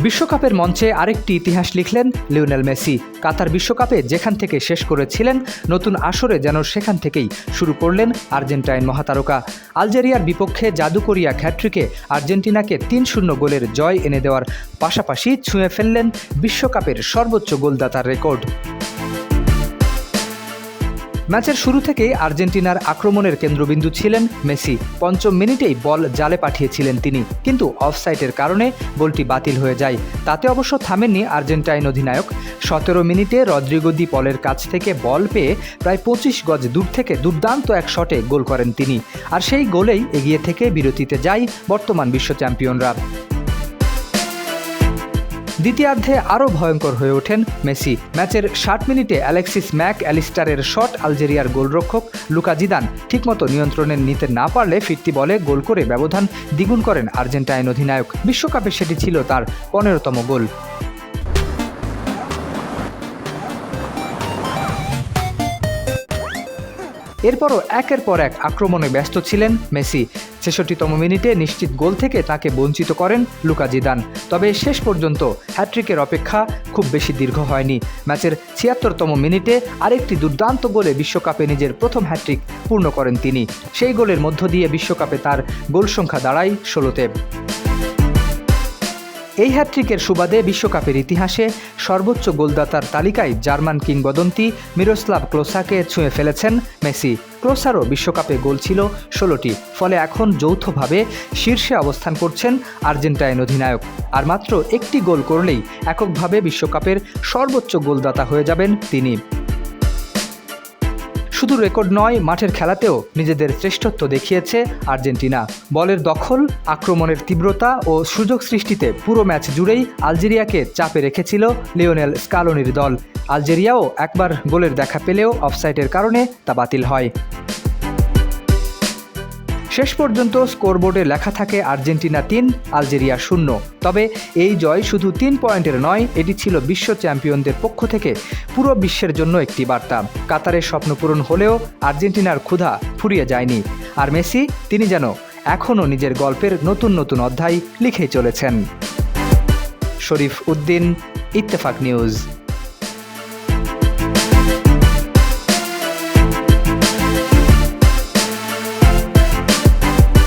বিশ্বকাপের মঞ্চে আরেকটি ইতিহাস লিখলেন লিওনেল মেসি। কাতার বিশ্বকাপে যেখান থেকে শেষ করেছিলেন, নতুন আসরে যেন সেখান থেকেই শুরু করলেন আর্জেন্টাইন মহাতারকা। আলজেরিয়ার বিপক্ষে জাদুকরি এক হ্যাট্রিকে আর্জেন্টিনাকে ৩-০ গোলের জয় এনে দেওয়ার পাশাপাশি ছুঁয়ে ফেললেন বিশ্বকাপের সর্বোচ্চ গোলদাতার রেকর্ড। ম্যাচের শুরু থেকেই আর্জেন্টিনার আক্রমণের কেন্দ্রবিন্দু ছিলেন মেসি। পঞ্চম মিনিটেই বল জালে পাঠিয়েছিলেন তিনি, কিন্তু অফসাইডের কারণে গোলটি বাতিল হয়ে যায়। তাতে অবশ্য থামেননি আর্জেন্টাইন অধিনায়ক। ১৭ মিনিটে রদ্রিগো দি পলের কাছ থেকে বল পেয়ে প্রায় ২৫ গজ দূর থেকে দুর্দান্ত এক শটে গোল করেন তিনি। আর সেই গোলেই এগিয়ে থেকে বিরতিতে যায় বর্তমান বিশ্ব চ্যাম্পিয়নরা। দ্বিতীয়ার্ধে আরও ভয়ঙ্কর হয়ে ওঠেন মেসি। ম্যাচের ৬০ মিনিটে অ্যালেক্সিস ম্যাক অ্যালিস্টারের শট আলজেরিয়ার গোলরক্ষক লুকা জিদান ঠিকমতো নিয়ন্ত্রণে নিতে না পারলে ফিরতি বলে গোল করে ব্যবধান দ্বিগুণ করেন আর্জেন্টাইন অধিনায়ক। বিশ্বকাপে সেটি ছিল তার ১৫তম গোল। এরপরও একের পর এক আক্রমণে ব্যস্ত ছিলেন মেসি। ৬৬তম মিনিটে নিশ্চিত গোল থেকে তাকে বঞ্চিত করেন লুকা জিদান। তবে শেষ পর্যন্ত হ্যাট্রিকের অপেক্ষা খুব বেশি দীর্ঘ হয়নি। ম্যাচের ৭৬তম মিনিটে আরেকটি দুর্দান্ত গোলে বিশ্বকাপে নিজের প্রথম হ্যাট্রিক পূর্ণ করেন তিনি। সেই গোলের মধ্য দিয়ে বিশ্বকাপে তার গোল সংখ্যা দাঁড়ায় ১৬তে। এই হ্যাট্রিকের সুবাদে বিশ্বকাপের ইতিহাসে সর্বোচ্চ গোলদাতার তালিকায় জার্মান কিংবদন্তি মিরোস্লাভ ক্লোসাকে ছুঁয়ে ফেলেছেন মেসি। ক্লোসারও বিশ্বকাপে গোল ছিল ১৬টি। ফলে এখন যৌথভাবে শীর্ষে অবস্থান করছেন আর্জেন্টাইন অধিনায়ক। আর মাত্র একটি গোল করলেই এককভাবে বিশ্বকাপের সর্বোচ্চ গোলদাতা হয়ে যাবেন তিনি। শুধু রেকর্ড নয়, মাঠের খেলাতেও নিজেদের শ্রেষ্ঠত্ব দেখিয়েছে আর্জেন্টিনা। বলের দখল, আক্রমণের তীব্রতা ও সুযোগ সৃষ্টিতে পুরো ম্যাচ জুড়েই আলজেরিয়াকে চাপে রেখেছিল লিওনেল স্কালোনির দল। আলজেরিয়াও একবার গোলের দেখা পেলেও অফসাইডের কারণে তা বাতিল হয়। শেষ পর্যন্ত স্কোরবোর্ডে লেখা থাকে আর্জেন্টিনা ৩, আলজেরিয়া ০। তবে এই জয় শুধু ৩ পয়েন্টের নয়, এটি ছিল বিশ্ব চ্যাম্পিয়নদের পক্ষ থেকে পুরো বিশ্বের জন্য একটি বার্তা। কাতারের স্বপ্ন পূরণ হলেও আর্জেন্টিনার ক্ষুধা ফুরিয়ে যায়নি। আর মেসি, তিনি যেন এখনও নিজের গল্পের নতুন নতুন অধ্যায় লিখেই চলেছেন। শরীফ উদ্দিন, ইত্তেফাক নিউজ।